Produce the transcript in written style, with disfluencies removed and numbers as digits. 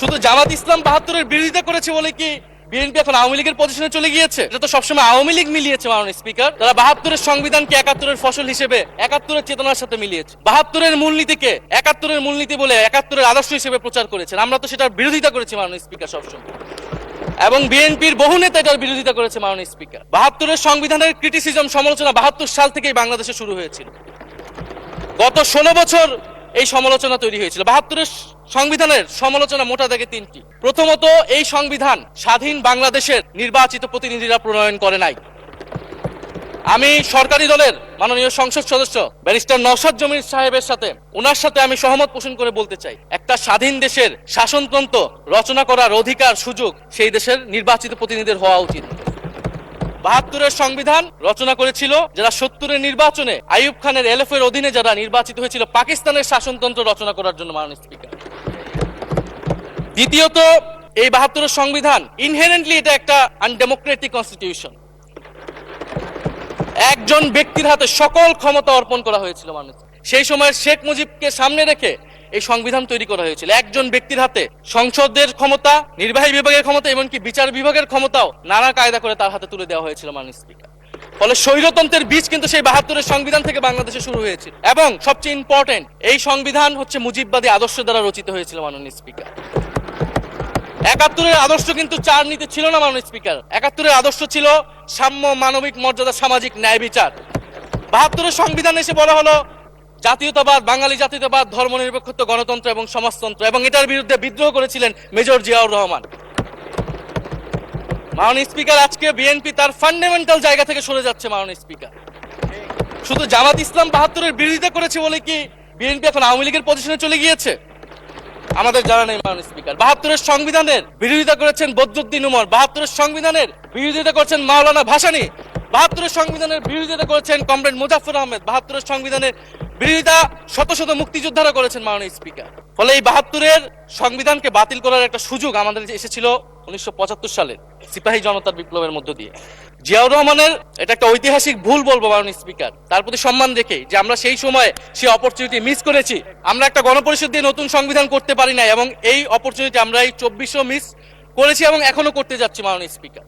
শুধু জামাত ইসলাম ৭২-এর বিরোধিতা করেছে বলে কি বিএনপি এখন আওয়ামী লীগের পজিশনে চলে গিয়েছে? এটা তো সবসময় আওয়ামী লীগ মিলিয়েছে মাননীয় স্পিকার। তারা ৭২-এর সংবিধানকে ৭১-এর ফসল হিসেবে ৭১-এর চেতনার সাথে মিলিয়েছে। ৭২-এর মূলনীতিকে ৭১-এর মূলনীতি বলে ৭১-এর আদর্শ হিসেবে প্রচার করেছেন। আমরা তো সেটার বিরোধিতা করেছি মাননীয় স্পিকার সবসময়, এবং বিএনপির বহু নেতা এটার বিরোধিতা করেছে মাননীয় স্পিকার। ৭২-এর সংবিধানের ক্রিটিসিজম, সমালোচনা ৭২ সাল থেকেই বাংলাদেশে শুরু হয়েছিল। গত ১৬ বছর এই সমালোচনা তৈরি হয়েছিল। ৭২-এর সংবিধানের সমালোচনা মোটা দাগে তিনটি। প্রথমত, এই সংবিধান স্বাধীন বাংলাদেশের নির্বাচিত প্রতিনিধিরা প্রণয়ন করে নাই। আমি সরকারি দলের মাননীয় সংসদ সদস্য ব্যারিস্টার নওশাদ জমির সাহেবের সাথে ওনার সাথে আমি সহমত পোষণ করে বলতে চাই, একটা স্বাধীন দেশের শাসনতন্ত্র রচনা করার অধিকার সুযোগ সেই দেশের নির্বাচিত প্রতিনিধিদের হওয়া উচিত। ৭২-এর সংবিধান রচনা করেছিল যারা ৭০-এর নির্বাচনে আইয়ুব খানের এলএফ-এর অধীনে যারা নির্বাচিত হয়েছিল পাকিস্তানের শাসনতন্ত্র রচনা করার জন্য মাননীয় স্পিকার। দ্বিতীয়ত, এই ৭২-এর সংবিধান ইনহেরেন্টলি এটা একটা আনডেমোক্রেটিক কনস্টিটিউশন। একজন ব্যক্তির হাতে সকল ক্ষমতা অর্পণ করা হয়েছিল মানুষ। সেই সময় শেখ মুজিবকে সামনে রেখে এই সংবিধান তৈরি করা হয়েছিল। একজন ব্যক্তির হাতে সংসদের ক্ষমতা, নির্বাহী বিভাগের ক্ষমতা, এমনকি বিচার বিভাগের ক্ষমতাও নানা কায়দা করে তার হাতে তুলে দেওয়া হয়েছিল মাননীয় স্পিকার। ফলে স্বৈরতন্ত্রের বীজ কিন্তু সেই ৭২-এর সংবিধান থেকে বাংলাদেশে শুরু হয়েছিল। এবং সবচেয়ে ইম্পর্টেন্ট, এই সংবিধান হচ্ছে মুজিববাদী আদর্শ দ্বারা রচিত হয়েছিল মাননীয় স্পিকার। ৭১-এর আদর্শ কিন্তু চার নীতি ছিল না মাননীয় স্পিকার। ৭১-এর আদর্শ ছিল সাম্য, মানবিক মর্যাদা, সামাজিক ন্যায় বিচার। ৭২-এর সংবিধান এসে বলা হলো জাতীয়তাবাদ, বাঙালি জাতীয়তাবাদ, ধর্মনিরপেক্ষত্ব, গণতন্ত্র এবং সমাজতন্ত্র, এবং এটার বিরুদ্ধে বিদ্রোহ করেছিলেন মেজর জিয়াউর রহমান। মাননীয় স্পিকার, আজকে বিএনপি তার ফান্ডামেন্টাল জায়গা থেকে সরে যাচ্ছে মাননীয় স্পিকার। শুধু জামাত ইসলাম ৭২-এর বিরোধিতা করেছে বলে কি বিএনপি এখন আওয়ামী লীগের পজিশনে চলে গিয়েছে? আমাদের জানা নেই মাননীয় স্পিকার। ৭২-এর সংবিধানের বিরোধিতা করেছেন বদরুদ্দিন উমর, ৭২-এর সংবিধানের বিরোধিতা করেছেন মাওলানা ভাসানী, ৭২-এর সংবিধানের বিরোধিতা করেছেন কমরেড মুজাফফর আহমেদ, ৭২-এর সংবিধানের বিরোধিতা শত শত মুক্তিযোদ্ধারা করেছেন মাননীয় স্পিকার। ফলে এই ৭২-এর সংবিধানকে বাতিল করার একটা সুযোগ আমাদের এসেছিল ১৯৭৫ সালের সিপাহী জনতার বিপ্লবের মধ্য দিয়ে। জিয়াউর রহমানের এটা একটা ঐতিহাসিক ভুল বলবো মাননীয় স্পিকার, তার প্রতি সম্মান রেখে, যে আমরা সেই সময় সেই অপরচুনিটি মিস করেছি। আমরা একটা গণপরিষদ দিয়ে নতুন সংবিধান করতে পারি না, এবং এই অপরচুনিটি আমরা এই ২৪০০ মিস করেছি এবং এখনো করতে যাচ্ছি মাননীয় স্পিকার।